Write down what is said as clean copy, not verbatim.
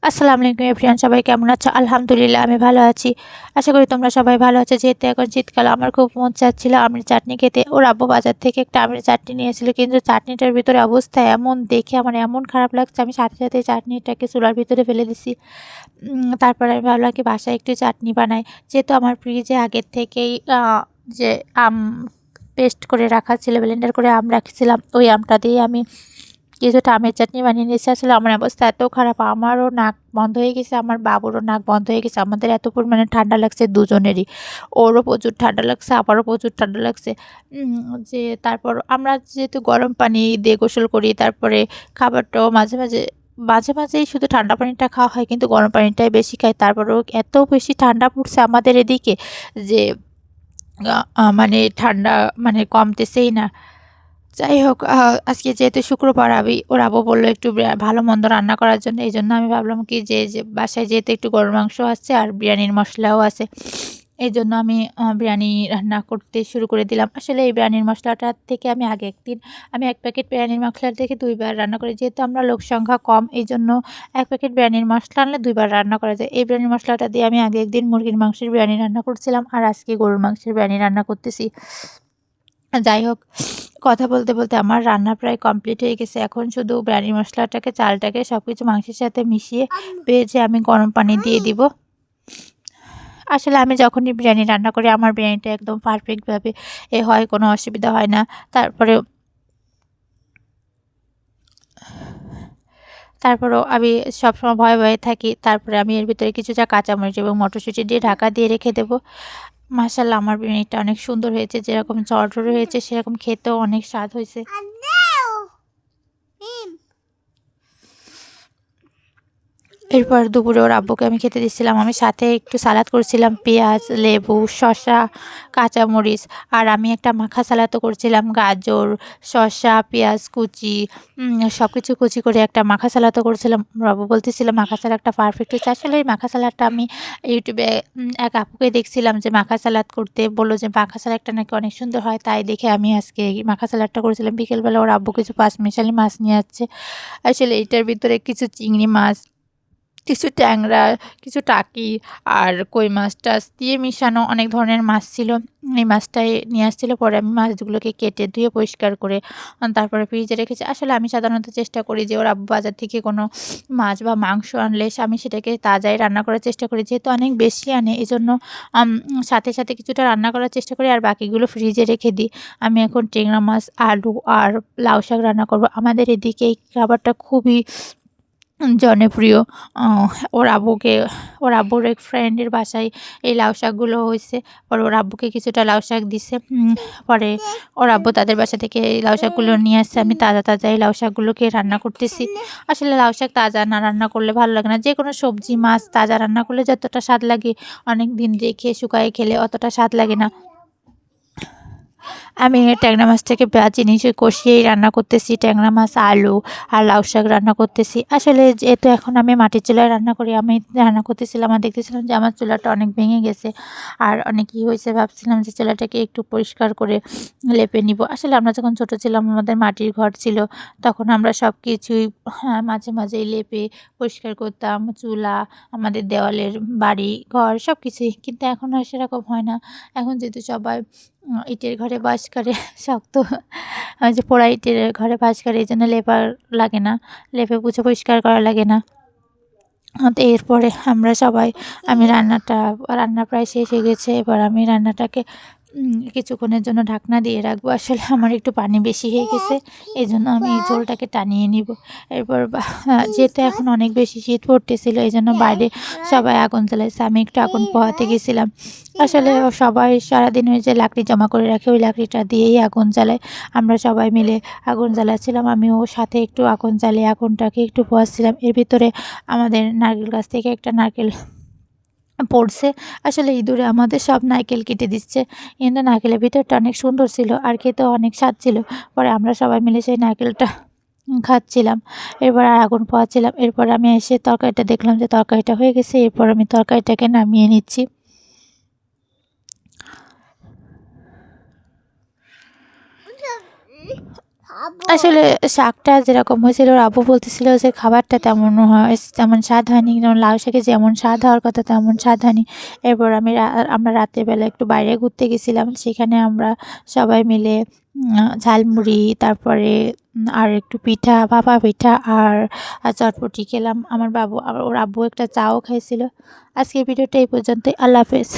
আসসালামু আলাইকুম এভরিওয়ান, সবাই কেমন আছো? আলহামদুলিল্লাহ আমি ভালো আছি। আশা করি তোমরা সবাই ভালো আছো। যেহেতু এখন শীতকাল, আমার খুব মন চাচ্ছিল আমের চাটনি খেতে। ওর আব্বু বাজার থেকে একটা আমের চাটনি নিয়ে এসেছিল, কিন্তু চাটনিটার ভিতরে অবস্থা এমন দেখে আমার এমন খারাপ লাগছে, আমি সাথে সাথে চাটনিটাকে চুলার ভিতরে ফেলে দিছি। তারপরে আমি ভাবলাম কি বাসায় একটু চাটনি বানাই। যেহেতু আমার ফ্রিজে আগের থেকেই যে আম পেস্ট করে রাখা ছিল, ব্লেন্ডার করে আম রাখছিলাম, ওই আমটা দিয়ে আমি কিছুটা আমের চাটনি বানিয়ে নিয়েছি। আসলে আমার অবস্থা এত খারাপ, আমারও নাক বন্ধ হয়ে গেছে, আমার বাবুরও নাক বন্ধ হয়ে গেছে। আমাদের এত পরিমাণে ঠান্ডা লাগছে দুজনেরই, ওরও প্রচুর ঠান্ডা লাগছে, আমারও প্রচুর ঠান্ডা লাগছে। যে তারপর আমরা যেহেতু গরম পানি দিয়ে গোসল করি, তারপরে খাবারটাও মাঝে মাঝে মাঝেই শুধু ঠান্ডা পানিটা খাওয়া হয়, কিন্তু গরম পানিটাই বেশি খাই। তারপরেও এত বেশি ঠান্ডা পড়ছে আমাদের এদিকে যে মানে ঠান্ডা মানে কমতেছেই না। যাই হোক, আজকে যেহেতু শুক্রবার, ওর আব্বু বললো একটু ভালো মন্দ রান্না করার জন্য। এই জন্য আমি ভাবলাম কি যে বাসায় যেহেতু একটু গরুর মাংস আছে আর বিরিয়ানির মশলাও আছে, এই জন্য আমি বিরিয়ানি রান্না করতে শুরু করে দিলাম। আসলে এই বিরিয়ানির মশলাটার থেকে আমি আগে একদিন আমি 1 প্যাকেট বিরিয়ানির মশলা থেকে 2 বার রান্না করি। যেহেতু আমরা লোক সংখ্যা কম, এই জন্য 1 প্যাকেট বিরিয়ানির মশলা আনলে 2 বার রান্না করা যায়। এই বিরিয়ানির মশলাটা দিয়ে আমি আগে একদিন মুরগির মাংসের বিরিয়ানি রান্না করছিলাম, আর আজকে গরুর মাংসের বিরিয়ানি রান্না করতেছি। যাই হোক, কথা বলতে বলতে আমার রান্না প্রায় কমপ্লিট হয়ে গেছে। এখন শুধু বিরিয়ানি মশলাটাকে, চালটাকে সবকিছু মাংসের সাথে মিশিয়ে ভেজে আমি গরম পানি দিয়ে দিব। আসলে আমি যখনই বিরিয়ানি রান্না করি, আমার বিরিয়ানিটা একদম পারফেক্টভাবে হয়, কোনো অসুবিধা হয় না। তারপরেও আমি সবসময় ভয়ে ভয়ে থাকি। তারপরে আমি এর ভিতরে কিছুটা কাঁচামরিচ এবং মটরশুঁটি দিয়ে ঢাকা দিয়ে রেখে দেবো। মাশাআল্লাহ, আমার বিরিয়ানিটা অনেক সুন্দর হয়েছে, যেরকম ঝরঝরে হয়েছে সেরকম খেতেও অনেক স্বাদ হয়েছে। এরপর দুপুরে ওর আব্বুকে আমি খেতে দিচ্ছিলাম। আমি সাথে একটু সালাদ করছিলাম, পেঁয়াজ, লেবু, শসা, কাঁচামরিচ। আর আমি একটা মাখা সালাদও করছিলাম, গাজর, শসা, পেঁয়াজ কুচি, সব কিছু কুচি করে একটা মাখা সালাদও করছিলাম। ওর আব্বু বলতেছিল মাখা সালাদটা পারফেক্ট হয়েছে। আসলে এই মাখা সালাদটা আমি ইউটিউবে এক আপুকে দেখছিলাম যে মাখা সালাদ করতে, বললো যে মাখা সালাদটা নাকি অনেক সুন্দর হয়। তাই দেখে আমি আজকে এই মাখা সালাদটা করেছিলাম। বিকেলবেলা ওর আব্বু কিছু পাঁচমিশালি মাছ নিয়ে যাচ্ছে। আসলে এটার ভিতরে কিছু চিংড়ি মাছ, কিছু ট্যাংরা, কিছু টাকি আর কই মাছ টাছ দিয়ে মিশানো অনেক ধরনের মাছ ছিল। এই মাছটাই নিয়ে আসছিল। পরে আমি মাছগুলোকে কেটে ধুয়ে পরিষ্কার করে তারপরে ফ্রিজে রেখেছি। আসলে আমি সাধারণত চেষ্টা করি যে ওর আব্বু বাজার থেকে কোনো মাছ বা মাংস আনলে আমি সেটাকে তাজাই রান্না করার চেষ্টা করি। যেহেতু অনেক বেশি আনে, এজন্য সাথে সাথে কিছুটা রান্না করার চেষ্টা করি আর বাকিগুলো ফ্রিজে রেখে দিই। আমি এখন ট্যাংরা মাছ, আলু আর লাউ শাক রান্না করব। আমাদের এদিকে এই খাবারটা খুবই জনপ্রিয়। ওর আব্বুকে, ওর আব্বুর এক ফ্রেন্ডের বাসায় এই লাউ শাকগুলো হয়েছে। পরে ওর আব্বুকে কিছুটা লাউ শাক দিছে। পরে ওর আব্বু তাদের বাসা থেকে এই লাউ শাকগুলো নিয়ে আসছে। আমি তাজা তাজা এই লাউ শাকগুলোকে রান্না করতেছি। আসলে লাউ শাক তাজা না রান্না করলে ভালো লাগে না। যে কোনো সবজি মাছ তাজা রান্না করলে যতটা স্বাদ লাগে, অনেক দিন রেখে শুকায়ে খেলে অতটা স্বাদ লাগে না। আমি ট্যাংরা মাছটাকে পেঁয়াজ জিনিসে কষিয়েই রান্না করতেছি। ট্যাংরা মাছ, আলু আর লাউ শাক রান্না করতেছি। আসলে যেহেতু এখন আমি মাটির চুলায় রান্না করি, আমি রান্না করতেছিলাম আর দেখতেছিলাম যে আমার চুলাটা অনেক ভেঙে গেছে আর অনেক হয়েছে। ভাবছিলাম যে চুলাটাকে একটু পরিষ্কার করে লেপে নিব। আসলে আমরা যখন ছোট ছিলাম, আমাদের মাটির ঘর ছিল, তখন আমরা সব কিছুই মাঝে মাঝেই লেপে পরিষ্কার করতাম। চুলা, আমাদের দেওয়ালের বাড়ি ঘর সব কিছুই। কিন্তু এখন আর সেরকম হয় না। এখন যেহেতু সবাই ইটের ঘরে বাস করে, শক্ত যে পোড়া ইটের ঘরে বাস করে, এই জন্য লেপার লাগে না, লেপে পুছে পরিষ্কার করা লাগে না। তো এরপরে আমি রান্না প্রায় শেষ হয়ে গেছে। এবার আমি রান্নাটাকে কিছুক্ষণের জন্য ঢাকনা দিয়ে রাখবো। আসলে আমার একটু পানি বেশি হয়ে গেছে, এই জন্য আমি এই ঝোলটাকে টানিয়ে নিব। এরপর যেহেতু এখন অনেক বেশি শীত পড়তেছিল, এই জন্য বাইরে সবাই আগুন জ্বালাইছে, আমি একটু আগুন পোহাতে গেছিলাম। আসলে সবাই সারাদিন ওই যে লাকড়ি জমা করে রাখে, ওই লাকড়িটা দিয়েই আগুন জ্বালায়। আমরা সবাই মিলে আগুন জ্বালাচ্ছিলাম, আমিও সাথে একটু আগুন জ্বালিয়ে আগুনটাকে একটু পোহাচ্ছিলাম। এর ভিতরে আমাদের নারকেল গাছ থেকে একটা নারকেল পড়ছে। আসলে ইঁদুরে আমাদের সব নারকেল কেটে দিচ্ছে, কিন্তু নারকেলের ভিতরটা অনেক সুন্দর ছিল আর খেতেও অনেক স্বাদ ছিল। পরে আমরা সবাই মিলে সেই নারকেলটা খাচ্ছিলাম। এরপর আর আগুন পোহাচ্ছিলাম। এরপর আমি এসে তরকারিটা দেখলাম যে তরকারিটা হয়ে গেছে। এরপর আমি তরকারিটাকে নামিয়ে নিচ্ছি। আসলে শাকটা যেরকম হয়েছিল ওর আব্বু বলতেছিল যে খাবারটা তেমন স্বাদ হয়নি, যেমন লাউ শাকে যেমন স্বাদ হওয়ার কথা তেমন স্বাদ হয়নি। এরপর আমরা রাত্রেবেলা একটু বাইরে ঘুরতে গেছিলাম, সেখানে আমরা সবাই মিলে ঝালমুড়ি, তারপরে আর একটু পিঠা, ভাপা পিঠা আর চটপটি খেলাম। আমার বাবু ওর আব্বু একটা চাও খাইছিল। আজকের ভিডিওটা এই পর্যন্তই। আল্লাহ হাফেজ।